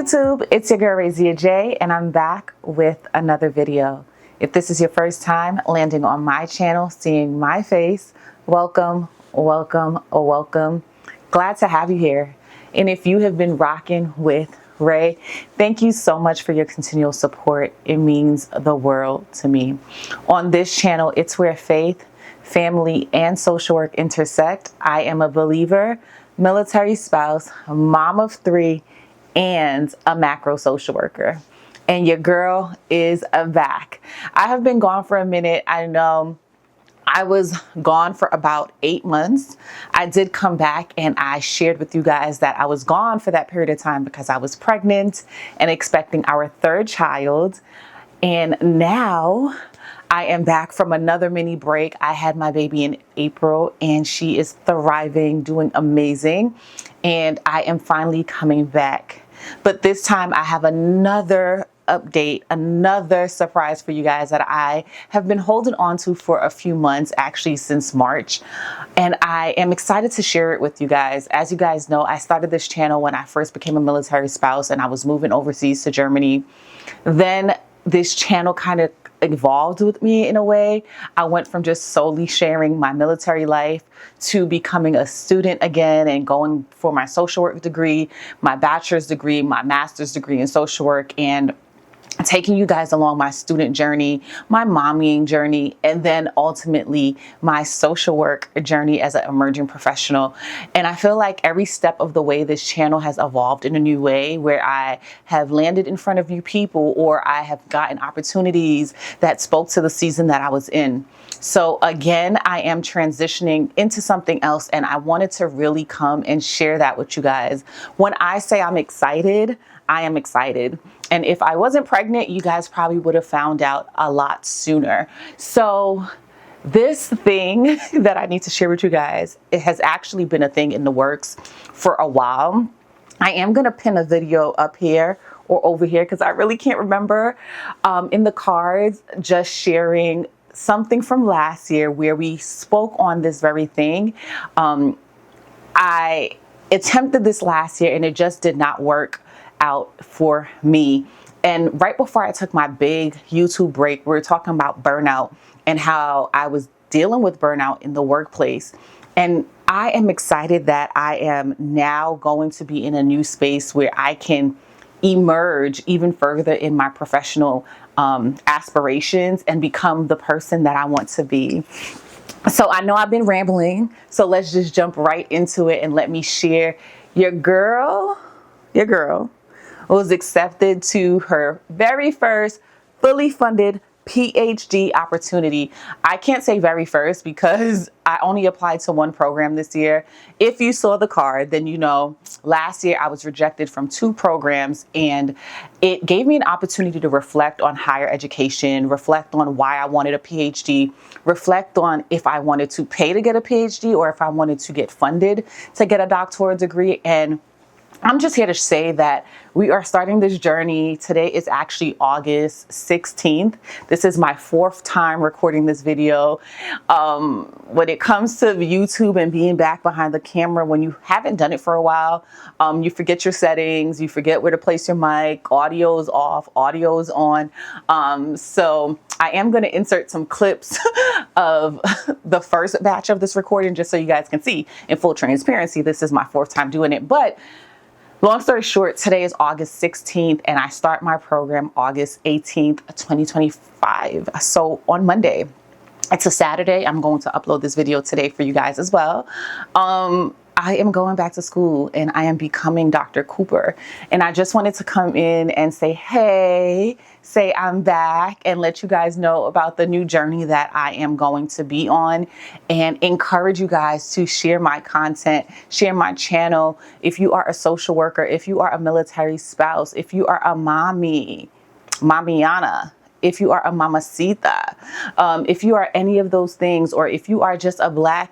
YouTube, it's your girl Razia J, and I'm back with another video. If this is your first time landing on my channel, seeing my face, welcome, welcome, welcome. Glad to have you here. And if you have been rocking with Ray, thank you so much for your continual support. It means the world to me. On this channel, it's where faith, family, and social work intersect. I am a believer, military spouse, mom of 3, and a macro social worker. And your girl is back. I have been gone for a minute. I know I was gone for about 8 months. I did come back and I shared with you guys that I was gone for that period of time because I was pregnant and expecting our 3rd child. And now I am back from another mini break. I had my baby in April and she is thriving, doing amazing. And I am finally coming back. But this time I have another update, another surprise for you guys that I have been holding on to for a few months, actually since March. And I am excited to share it with you guys. As you guys know, I started this channel when I first became a military spouse and I was moving overseas to Germany. Then this channel kind of evolved with me in a way. I went from just solely sharing my military life to becoming a student again and going for my social work degree, my bachelor's degree, my master's degree in social work, and taking you guys along my student journey, my mommying journey, and then ultimately my social work journey as an emerging professional. And I feel like every step of the way this channel has evolved in a new way where I have landed in front of you people or I have gotten opportunities that spoke to the season that I was in. So again, I am transitioning into something else and I wanted to really come and share that with you guys. When I say I'm excited, I am excited. And if I wasn't pregnant, you guys probably would have found out a lot sooner. So this thing that I need to share with you guys, it has actually been a thing in the works for a while. I am going to pin a video up here or over here because I really can't remember, in the cards, just sharing something from last year where we spoke on this very thing. I attempted this last year and it just did not work out for me. And right before I took my big YouTube break, we were talking about burnout and how I was dealing with burnout in the workplace. And I am excited that I am now going to be in a new space where I can emerge even further in my professional aspirations and become the person that I want to be. So I know I've been rambling, so let's just jump right into it and let me share. Your girl was accepted to her very first fully funded PhD opportunity. I can't say very first because I only applied to one program this year. If you saw the card, then you know last year I was rejected from 2 programs and it gave me an opportunity to reflect on higher education, reflect on why I wanted a PhD, reflect on if I wanted to pay to get a PhD or if I wanted to get funded to get a doctoral degree. And I'm just here to say that we are starting this journey. Today is actually August 16th. This is my 4th time recording this video. When it comes to YouTube and being back behind the camera, when you haven't done it for a while, you forget your settings, you forget where to place your mic, audio is off, audio is on. So I am going to insert some clips of the first batch of this recording just so you guys can see in full transparency. This is my 4th time doing it. But long story short, today is August 16th and I start my program August 18th, 2025. So on Monday, it's a Saturday. I'm going to upload this video today for you guys as well. I am going back to school and I am becoming Dr. Cooper. And I just wanted to come in and say, hey, say I'm back and let you guys know about the new journey that I am going to be on and encourage you guys to share my content, share my channel. If you are a social worker, if you are a military spouse, if you are a mommy, mamiana, if you are a mamacita, if you are any of those things, or if you are just a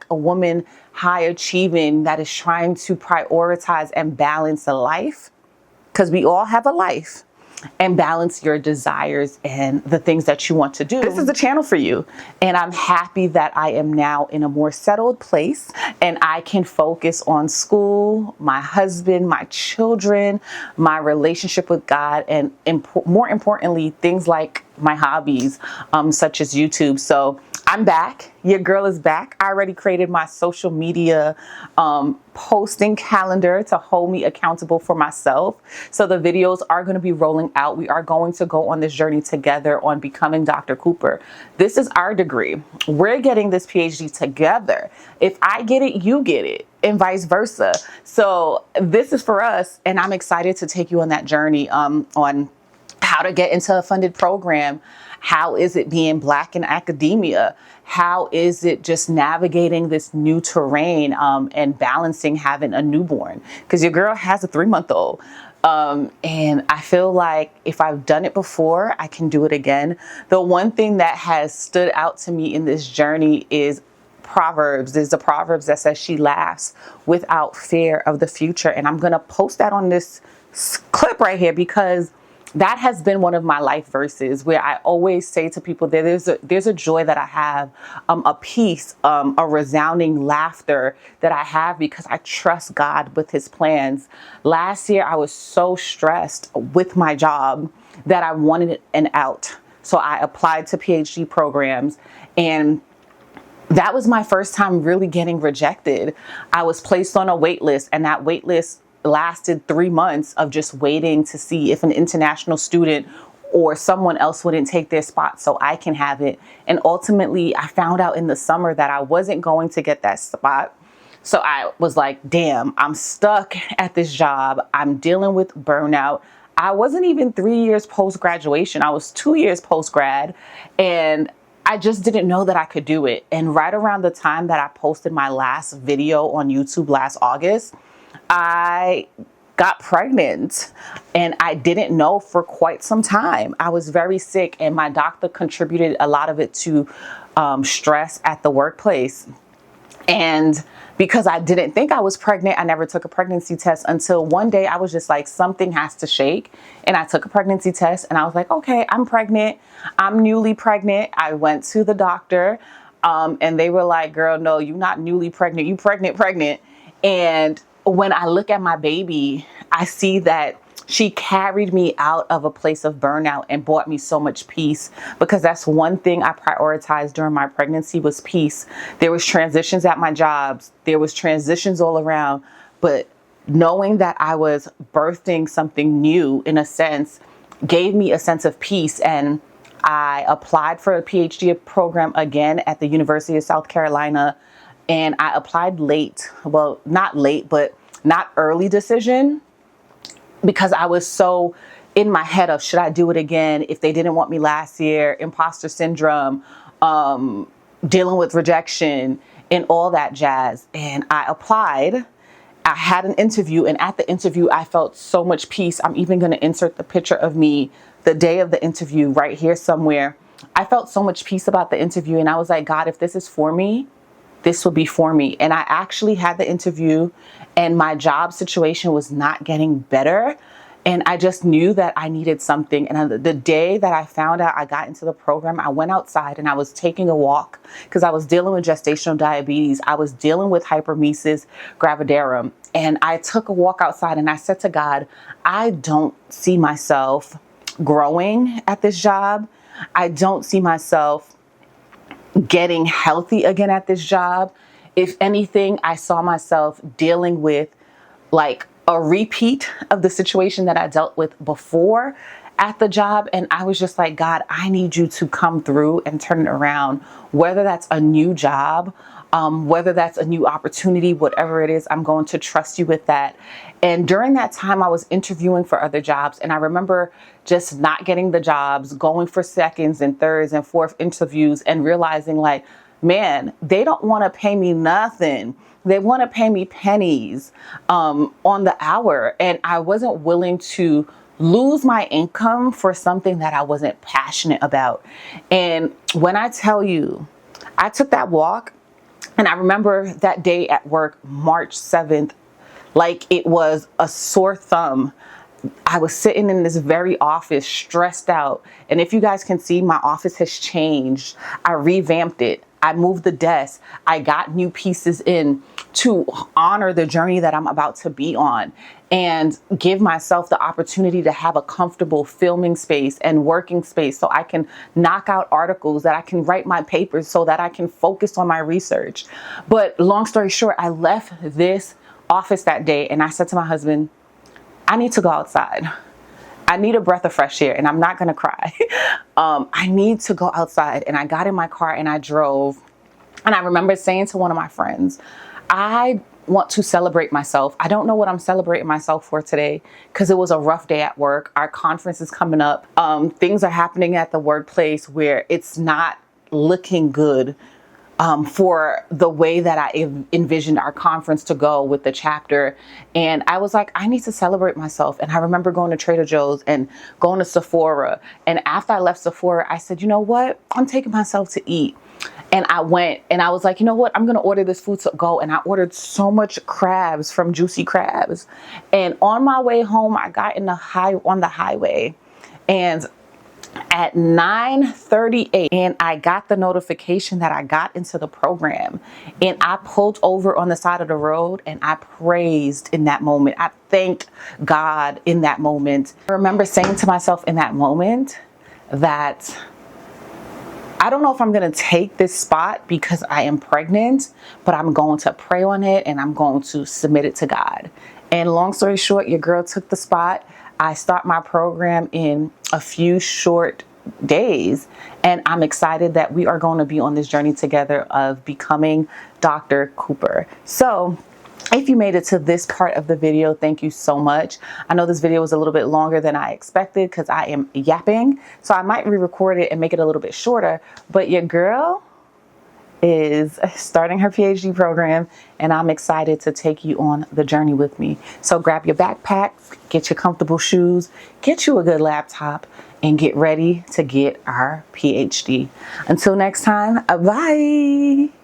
woman, high achieving that is trying to prioritize and balance a life, because we all have a life. and balance your desires and the things that you want to do. This is the channel for you. And I'm happy that I am now in a more settled place and I can focus on school, my husband, my children, my relationship with God, and more importantly, things like my hobbies, such as YouTube. So I'm back. Your girl is back. I already created my social media posting calendar to hold me accountable for myself. So the videos are going to be rolling out. We are going to go on this journey together on becoming Dr. Cooper. This is our degree. We're getting this PhD together. If I get it, you get it, and vice versa. So this is for us, and I'm excited to take you on that journey on how to get into a funded program. How is it being Black in academia? How is it just navigating this new terrain and balancing having a newborn? Because your girl has a 3-month-old. And I feel like if I've done it before, I can do it again. The one thing that has stood out to me in this journey is Proverbs. There's a Proverbs that says she laughs without fear of the future. And I'm going to post that on this clip right here because that has been one of my life verses where I always say to people that there's a joy that I have, a peace, a resounding laughter that I have because I trust God with his plans. Last year, I was so stressed with my job that I wanted an out. So I applied to PhD programs, and that was my first time really getting rejected. I was placed on a wait list, and that wait list lasted 3 months of just waiting to see if an international student or someone else wouldn't take their spot so I can have it. And ultimately, I found out in the summer that I wasn't going to get that spot. So I was like, damn, I'm stuck at this job. I'm dealing with burnout. I wasn't even 3 years post-graduation. I was 2 years post-grad, and I just didn't know that I could do it. And right around the time that I posted my last video on YouTube last August, I got pregnant, and I didn't know for quite some time. I was very sick, and my doctor contributed a lot of it to stress at the workplace. And because I didn't think I was pregnant, I never took a pregnancy test until one day I was just like, something has to shake. And I took a pregnancy test and I was like, okay, I'm pregnant. I'm newly pregnant. I went to the doctor and they were like, girl, no, you're not newly pregnant. You pregnant. And when I look at my baby, I see that she carried me out of a place of burnout and brought me so much peace, because that's one thing I prioritized during my pregnancy was peace. There was transitions at my jobs. There was transitions all around, but knowing that I was birthing something new in a sense gave me a sense of peace. And I applied for a PhD program again at the University of South Carolina. And I applied late, well, not late, but not early decision, because I was so in my head of, should I do it again? If they didn't want me last year, imposter syndrome, dealing with rejection and all that jazz. And I applied, I had an interview, and at the interview, I felt so much peace. I'm even going to insert the picture of me the day of the interview right here somewhere. I felt so much peace about the interview, and I was like, God, if this is for me, this will be for me. And I actually had the interview, and my job situation was not getting better. And I just knew that I needed something. And the day that I found out I got into the program, I went outside and I was taking a walk because I was dealing with gestational diabetes. I was dealing with hyperemesis gravidarum. And I took a walk outside and I said to God, I don't see myself growing at this job. I don't see myself getting healthy again at this job. If anything, I saw myself dealing with like a repeat of the situation that I dealt with before at the job. And I was just like, God, I need you to come through and turn it around, whether that's a new job, whether that's a new opportunity, whatever it is, I'm going to trust you with that. And during that time, I was interviewing for other jobs. And I remember just not getting the jobs, going for seconds and thirds and fourth interviews and realizing like, man, they don't want to pay me nothing. They want to pay me pennies on the hour. And I wasn't willing to lose my income for something that I wasn't passionate about. And when I tell you, I took that walk, and I remember that day at work, March 7th, like it was a sore thumb. I was sitting in this very office, stressed out. And if you guys can see, my office has changed. I revamped it. I moved the desk. I got new pieces in to honor the journey that I'm about to be on and give myself the opportunity to have a comfortable filming space and working space so I can knock out articles, that I can write my papers, so that I can focus on my research. But long story short, I left this office that day and I said to my husband, I need to go outside. I need a breath of fresh air, and I'm not going to cry. I need to go outside. And I got in my car and I drove. And I remember saying to one of my friends, I want to celebrate myself. I don't know what I'm celebrating myself for today because it was a rough day at work. Our conference is coming up. Things are happening at the workplace where it's not looking good. For the way that I envisioned our conference to go with the chapter. And I was like, I need to celebrate myself. And I remember going to Trader Joe's and going to Sephora. And after I left Sephora, I said, you know what? I'm taking myself to eat. And I went and I was like, you know what? I'm going to order this food to go. And I ordered so much crabs from Juicy Crabs. And on my way home, I got on the highway, and at 9:38, and I got the notification that I got into the program, and I pulled over on the side of the road and I praised in that moment. I thanked God in that moment. I remember saying to myself in that moment that I don't know if I'm going to take this spot because I am pregnant, but I'm going to pray on it and I'm going to submit it to God. And long story short, your girl took the spot. I start my program in a few short days, and I'm excited that we are going to be on this journey together of becoming Dr. Cooper. So if you made it to this part of the video, thank you so much. I know this video was a little bit longer than I expected because I am yapping, so I might re-record it and make it a little bit shorter, but your girl is starting her PhD program, and I'm excited to take you on the journey with me. So grab your backpack, get your comfortable shoes, get you a good laptop, and get ready to get our PhD. Until next time, bye.